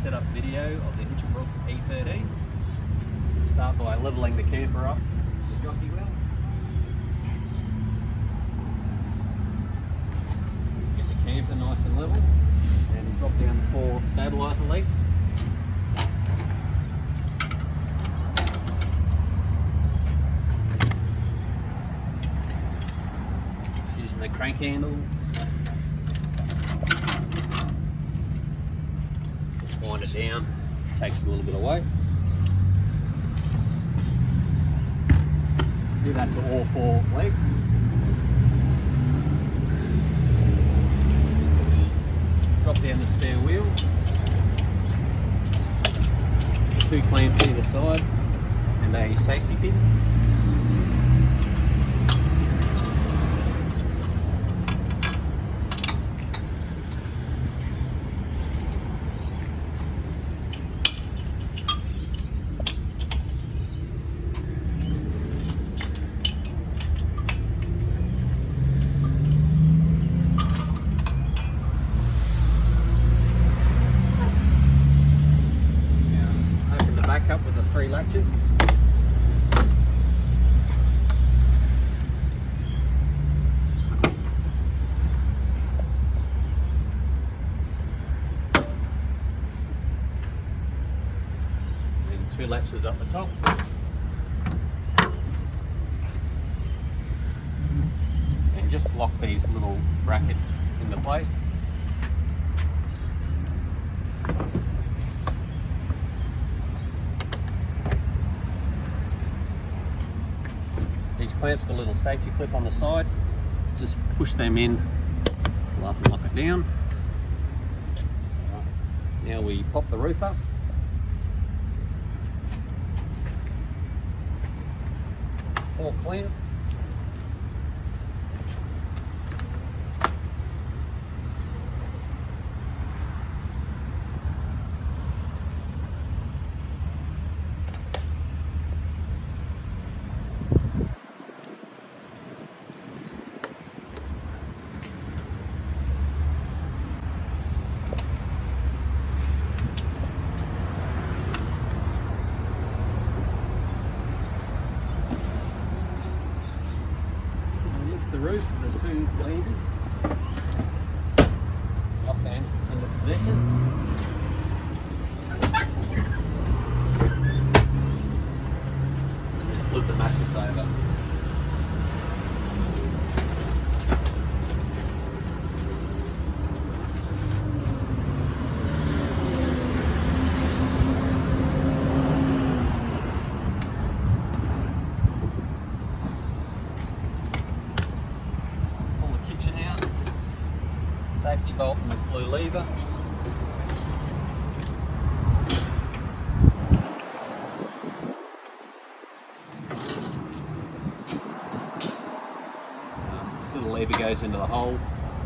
setup video of the Hinchinbrook E13. Start by levelling the camper up with the jockey well. Get the camper nice and level and drop down the 4 stabiliser legs. Using the crank handle. Just wind it down, takes a little bit of weight. Do that to all 4 legs. Drop down the spare wheel. 2 clamps either side and a safety pin. Up with the 3 latches. And 2 latches up the top. And just lock these little brackets into place. These clamps got a little safety clip on the side. Just push them in, pull up and lock it down. Right. Now we pop the roof up. It's 4 clamps. The roof of the 2 levers, lock them into position. And then flip the mattress over. Safety bolt and this blue lever. This little lever goes into the hole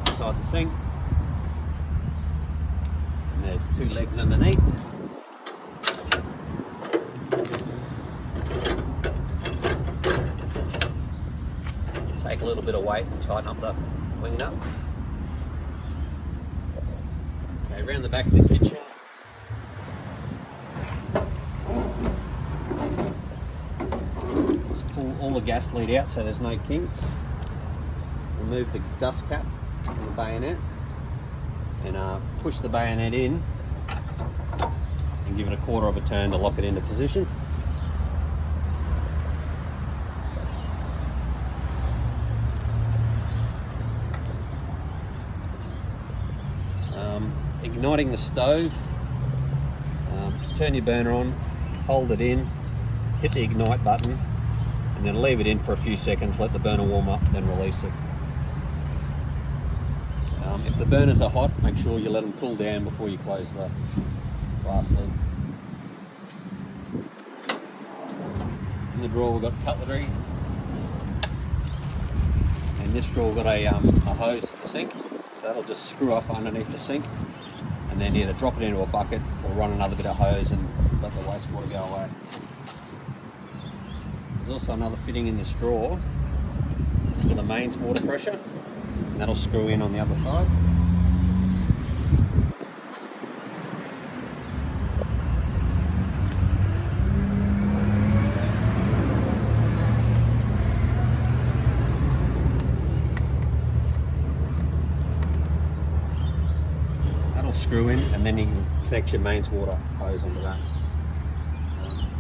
inside the sink. And there's 2 legs underneath. Take a little bit of weight and tighten up the wing nuts. Around the back of the kitchen. Just pull all the gas lead out so there's no kinks. Remove the dust cap on the bayonet and push the bayonet in and give it a 1/4 of a turn to lock it into position. Igniting the stove, turn your burner on, hold it in, hit the ignite button, and then leave it in for a few seconds, let the burner warm up, then release it. If the burners are hot, make sure you let them cool down before you close the glass lid. In the drawer we've got cutlery, and this drawer we've got a hose for the sink, so that'll just screw up underneath the sink. And then either drop it into a bucket or run another bit of hose and let the wastewater go away. There's also another fitting in this drawer. It's for the mains water pressure, and that'll screw in on the other side. little screw in, and then you can connect your mains water hose onto that.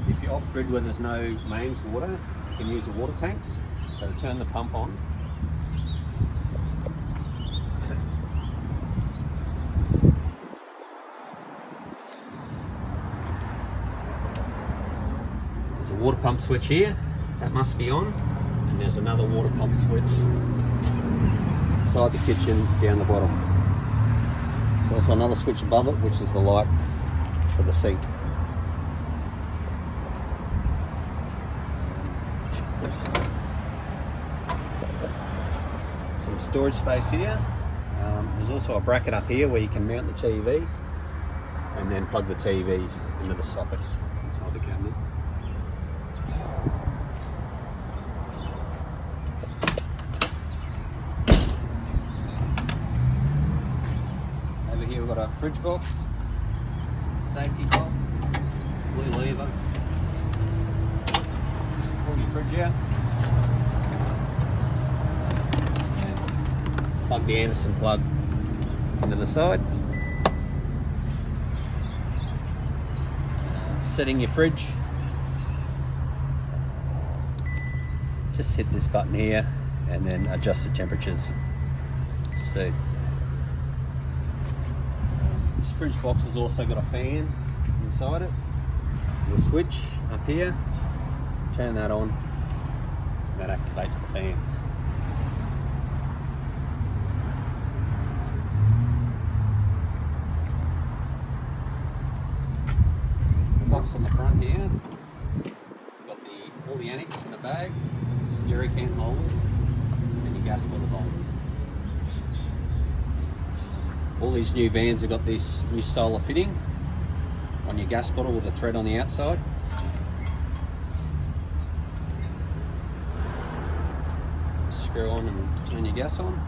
If you're off grid where there's no mains water, you can use the water tanks. So turn the pump on. There's a water pump switch here, that must be on, and there's another water pump switch inside the kitchen down the bottom. There's also another switch above it, which is the light for the sink. Some storage space here. There's also a bracket up here where you can mount the TV and then plug the TV into the sockets inside the cabinet. Over here we've got a fridge box, safety top, blue lever, pull your fridge out, and plug the Anderson plug into the side. Setting your fridge, just hit this button here and then adjust the temperatures. So this fridge box has also got a fan inside it. The switch up here, turn that on, that activates the fan. Box on the front here, got all the annex in a bag, jerry can holders, and your gas bottle holders. All these new vans have got this new style of fitting on your gas bottle with a thread on the outside. Screw on and turn your gas on.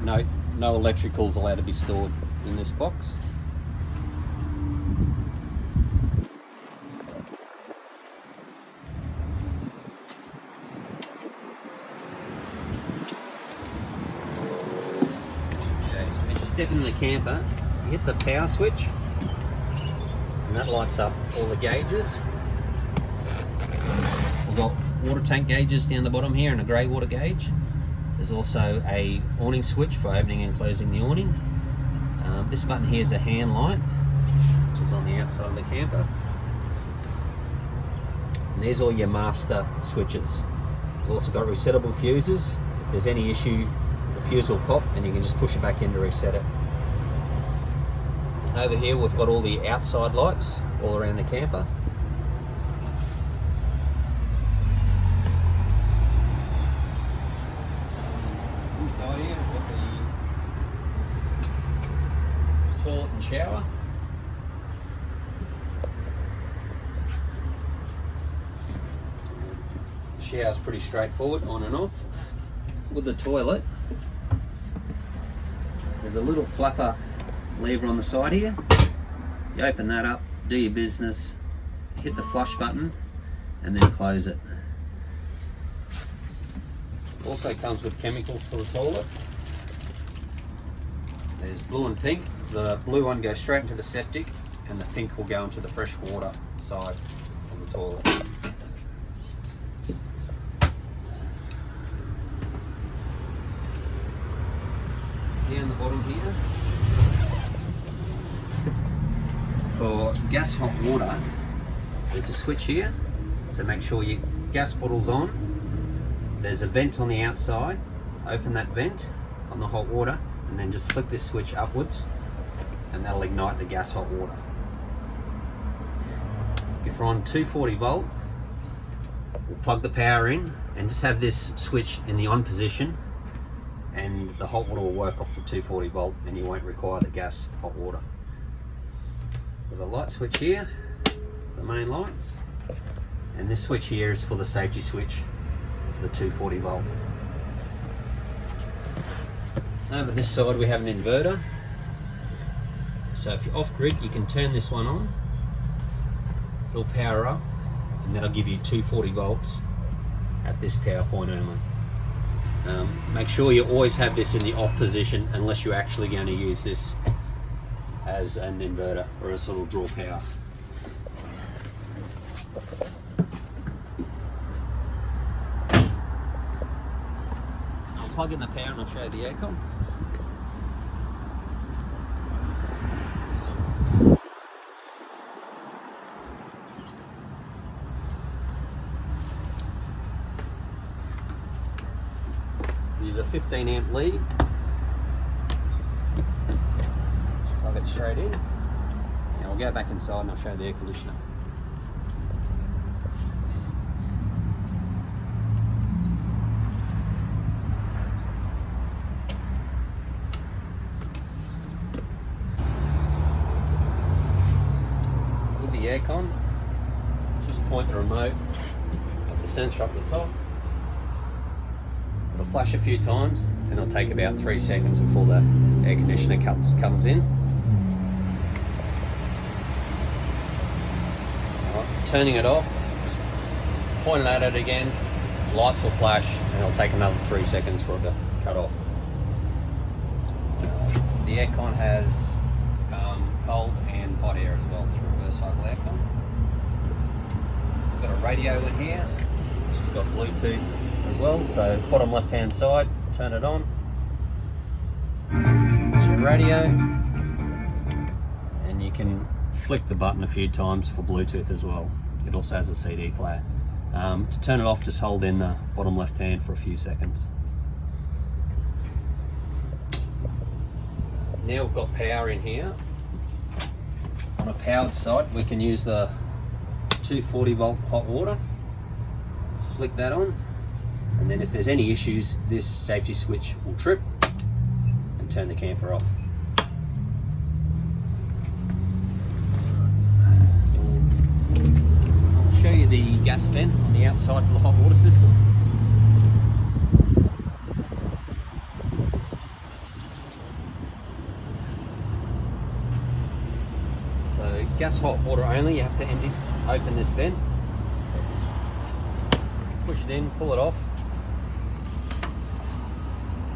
No electricals allowed to be stored in this box. Step into the camper, you hit the power switch, and that lights up all the gauges. We've got water tank gauges down the bottom here and a grey water gauge. There's also a awning switch for opening and closing the awning. This button here is a hand light, which is on the outside of the camper. And there's all your master switches. We've also got resettable fuses. If there's any issue, the fuse will pop and you can just push it back in to reset it. Over here we've got all the outside lights all around the camper. Inside here we've got the toilet and shower. The shower's pretty straightforward, on and off. With the toilet, there's a little flapper lever on the side here. You open that up, do your business, hit the flush button, and then close it. Also comes with chemicals for the toilet. There's blue and pink. The blue one goes straight into the septic, and the pink will go into the fresh water side of the toilet. Down the bottom here, for gas hot water, there's a switch here, so make sure your gas bottle's on. There's a vent on the outside, open that vent on the hot water and then just flick this switch upwards and that'll ignite the gas hot water. If we're on 240 volt, we'll plug the power in and just have this switch in the on position, and the hot water will work off the 240 volt and you won't require the gas hot water. We've got a light switch here, the main lights, and this switch here is for the safety switch for the 240 volt. Over this side we have an inverter, so if you're off grid you can turn this one on, it'll power up and that'll give you 240 volts at this power point only. Make sure you always have this in the off position unless you're actually going to use this as an inverter, or else it'll draw power. I'll plug in the power and I'll show you the aircon. Use a 15 amp lead. Just plug it straight in. Now we'll go back inside and I'll show you the air conditioner. With the aircon, just point the remote at the sensor up the top. It'll flash a few times and it'll take about 3 seconds before the air conditioner comes in. Right, turning it off, just point it at it again, lights will flash and it'll take another 3 seconds for it to cut off. The aircon has cold and hot air as well. It's a reverse cycle aircon. We've got a radio in here. It's got Bluetooth as well, so bottom left hand side, turn it on. It's your radio, and you can flick the button a few times for Bluetooth as well. It also has a CD player. To turn it off, just hold in the bottom left hand for a few seconds. Now we've got power in here. On a powered site, we can use the 240 volt hot water. Just flick that on, and then if there's any issues, this safety switch will trip and turn the camper off. I'll show you the gas vent on the outside for the hot water system. So gas hot water only, you have to open this vent. Push it in, pull it off,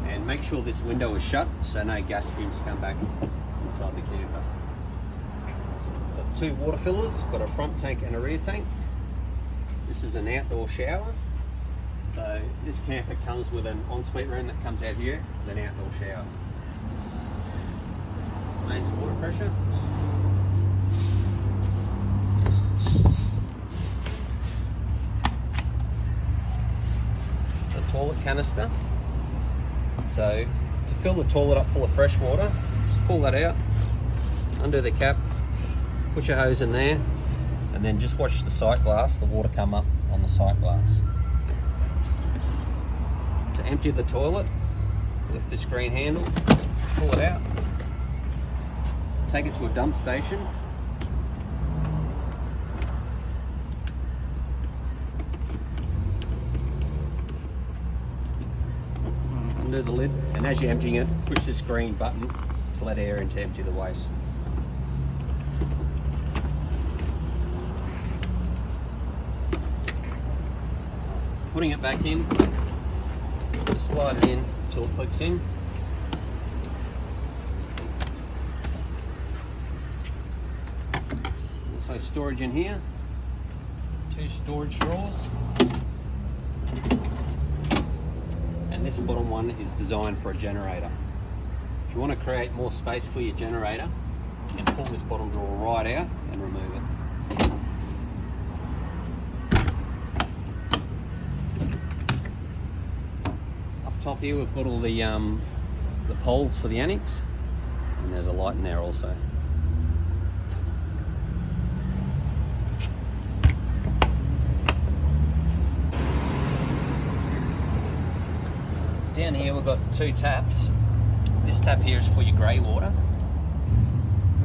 and make sure this window is shut so no gas fumes come back inside the camper. Got 2 water fillers, got a front tank and a rear tank. This is an outdoor shower. So this camper comes with an ensuite room that comes out here with an outdoor shower. Mains water pressure. Toilet canister. So to fill the toilet up full of fresh water, just pull that out, undo the cap, put your hose in there, and then just watch the sight glass, the water come up on the sight glass. To empty the toilet, lift this green handle, pull it out, take it to a dump station. Undo the lid, and as you're emptying it, push this green button to let air in to empty the waste. Putting it back in, just slide it in until it clicks in. Also storage in here, 2 storage drawers. And this bottom one is designed for a generator. If you want to create more space for your generator, you can pull this bottom drawer right out and remove it. Up top here we've got all the poles for the annex, and there's a light in there also. Down here we've got 2 taps. This tap here is for your grey water.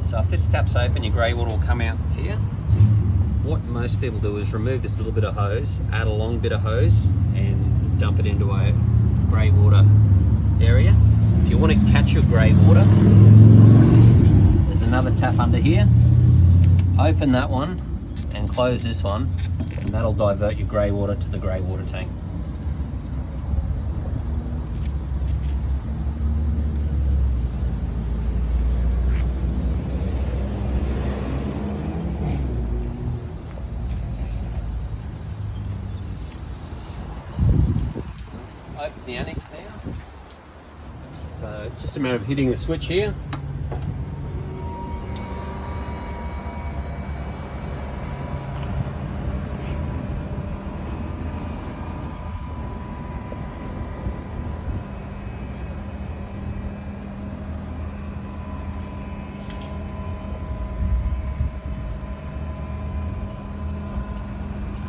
So if this tap's open, your grey water will come out here. What most people do is remove this little bit of hose, add a long bit of hose, and dump it into a grey water area. If you want to catch your grey water, there's another tap under here. Open that one and close this one, and that'll divert your grey water to the grey water tank. the annex now. So it's just a matter of hitting the switch here.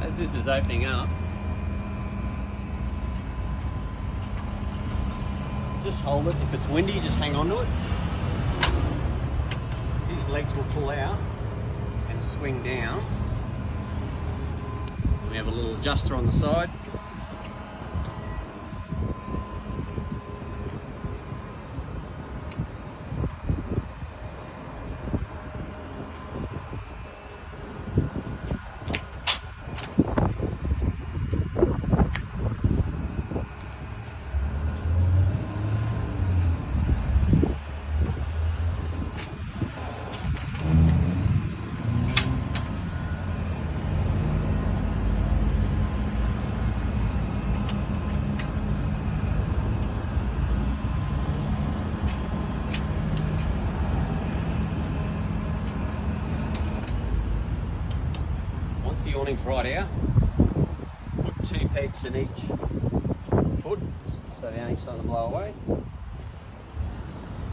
As this is opening up, just hold it. If it's windy, just hang on to it. These legs will pull out and swing down. We have a little adjuster on the side. Once the awning's right out, put 2 pegs in each foot so the annex doesn't blow away.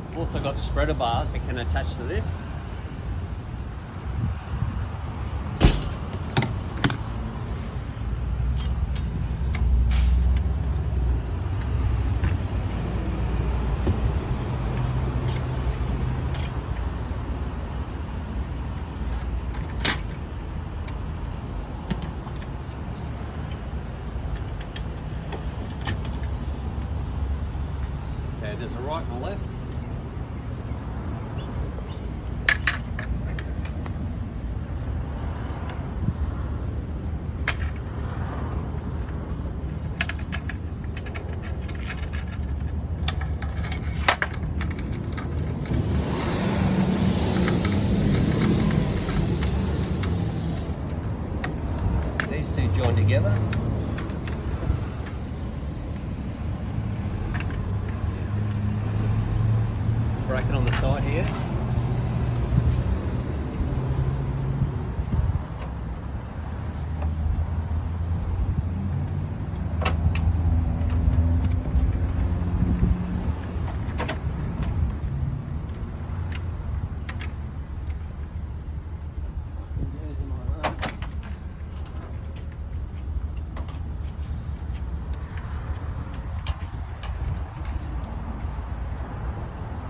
We've also got spreader bars that can attach to this. Okay, there's a right and a left. These two join together. Bracket on the side here.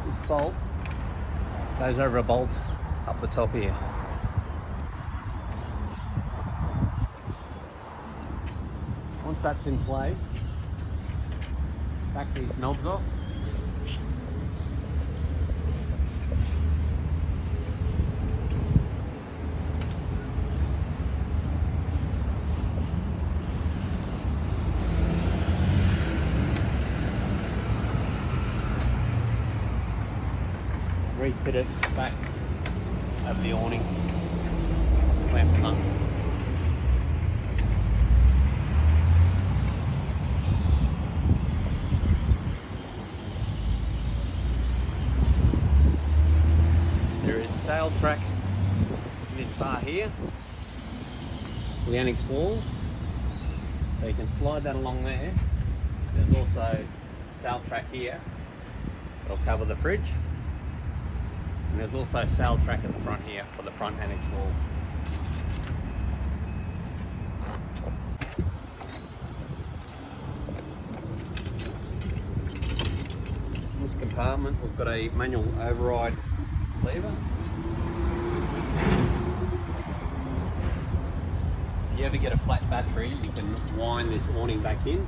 This bolt goes over a bolt up the top here. Once that's in place, back these knobs off. Refit it back over the awning, clamp them up. There is sail track in this bar here for the annex walls, so you can slide that along there. There's also sail track here that'll cover the fridge. And there's also a sail track at the front here for the front annex wall. In this compartment we've got a manual override lever. If you ever get a flat battery, you can wind this awning back in.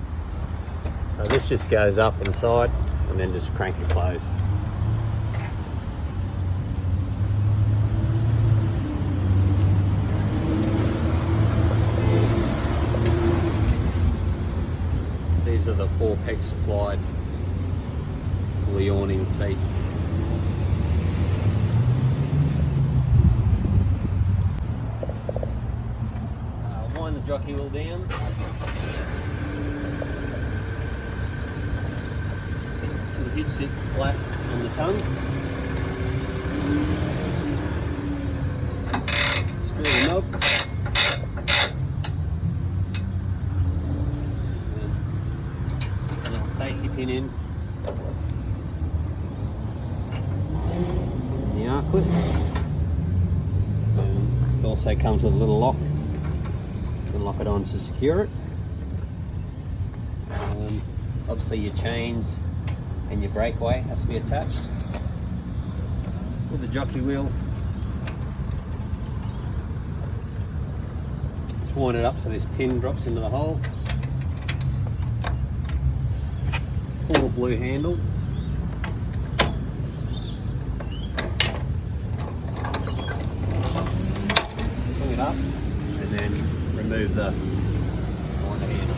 So this just goes up inside and then just crank it closed. These are the 4 pegs supplied for the awning feet. Wind the jockey wheel down. key sits flat on the tongue. Screw the knob. Put a little safety pin in. And the R clip. And it also comes with a little lock. You can lock it on to secure it. Obviously your chains and your breakaway has to be attached with the jockey wheel. Just wind it up so this pin drops into the hole. Pull the blue handle. Swing it up and then remove the winder handle.